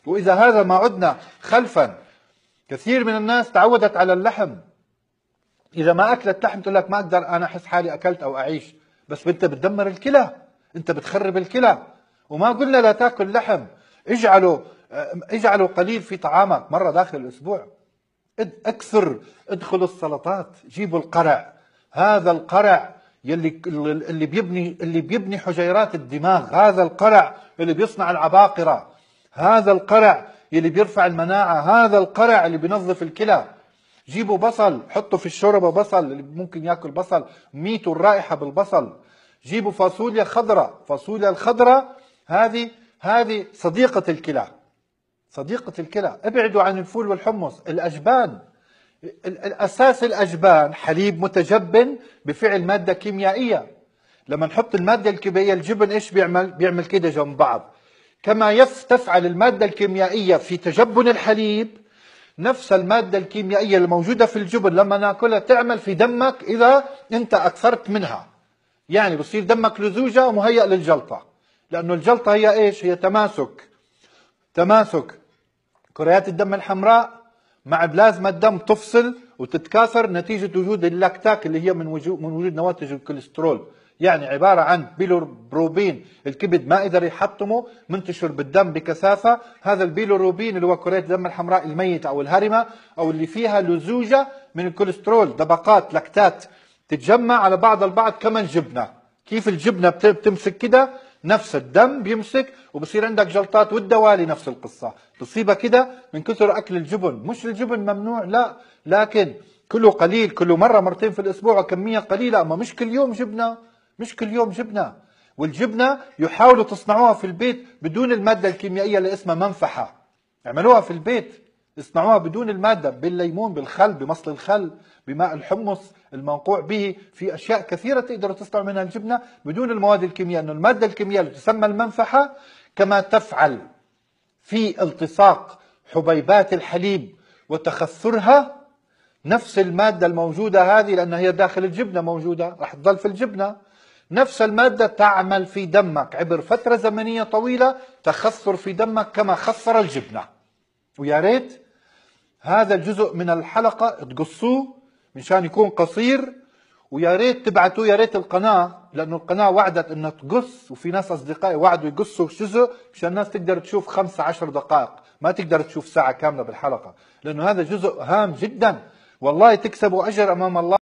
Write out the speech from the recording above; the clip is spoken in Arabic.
وإذا هذا ما عدنا خلفا. كثير من الناس تعودت على اللحم، إذا ما أكلت لحم تقول لك ما أقدر أنا أحس حالي أكلت أو أعيش. بس أنت بتدمر الكلى، أنت بتخرب الكلى. وما قلنا لا تأكل لحم، اجعله قليل في طعامك مرة داخل الأسبوع. اكثر، ادخلوا السلطات، جيبوا القرع. هذا القرع اللي بيبني حجيرات الدماغ، هذا القرع اللي بيصنع العباقرة، هذا القرع اللي بيرفع المناعة، هذا القرع اللي بينظف الكلى. جيبوا بصل، حطوا في الشوربة بصل، اللي ممكن ياكل بصل ميتوا الرائحة بالبصل. جيبوا فاصوليا خضراء، فاصوليا الخضراء هذه صديقة الكلى، صديقة الكلى. ابعدوا عن الفول والحمص. الأجبان، الأساس الأجبان حليب متجبن بفعل مادة كيميائية. لما نحط المادة الكيميائية الجبن إيش بيعمل كده جنب بعض. كما تفعل المادة الكيميائية في تجبن الحليب، نفس المادة الكيميائية الموجودة في الجبن لما ناكلها تعمل في دمك إذا أنت أكثرت منها. يعني بصير دمك لزوجة ومهيأ للجلطة، لأنه الجلطة هي إيش؟ هي تماسك كريات الدم الحمراء مع بلازما الدم تفصل وتتكاثر نتيجة وجود اللاكتاك اللي هي من وجود نواتج الكوليسترول. يعني عبارة عن بيلوروبين الكبد ما قدر يحطمه، منتشر بالدم بكثافة. هذا البيلوروبين اللي هو كريات الدم الحمراء الميتة أو الهرمة أو اللي فيها لزوجة من الكوليسترول، طبقات لاكتات تتجمع على بعض البعض. كما الجبنة، كيف الجبنة بتمسك كده، نفس الدم بيمسك وبصير عندك جلطات. والدوالي نفس القصة، تصيبها كده من كثر أكل الجبن. مش الجبن ممنوع، لا، لكن كله قليل، كله مرة مرتين في الأسبوع وكمية قليلة. أما مش كل يوم جبنة، مش كل يوم جبنة. والجبنة يحاولوا تصنعوها في البيت بدون المادة الكيميائية اللي اسمها منفحة. اعملوها في البيت، اصنعوها بدون المادة، بالليمون، بالخل، بمصل الخل، بماء الحمص المنقوع به. في أشياء كثيرة تقدروا تصنعوا منها الجبنة بدون المواد الكيميائية. أنه المادة الكيميائية اللي تسمى المنفحة كما تفعل في التصاق حبيبات الحليب وتخثرها، نفس المادة الموجودة هذه لأنها هي داخل الجبنة موجودة رح تظل في الجبنة. نفس المادة تعمل في دمك عبر فترة زمنية طويلة، تخثر في دمك كما خثر الجبنة. ويا ريت هذا الجزء من الحلقة تقصوه مشان يكون قصير، ويا ريت تبعتوه، يا ريت القناة، لأنه القناة وعدت أنها تقص، وفي ناس أصدقائي وعدوا يقصوا جزء مشان الناس تقدر تشوف 15 دقائق، ما تقدر تشوف ساعة كاملة بالحلقة، لأنه هذا جزء هام جدا. والله تكسبوا أجر أمام الله.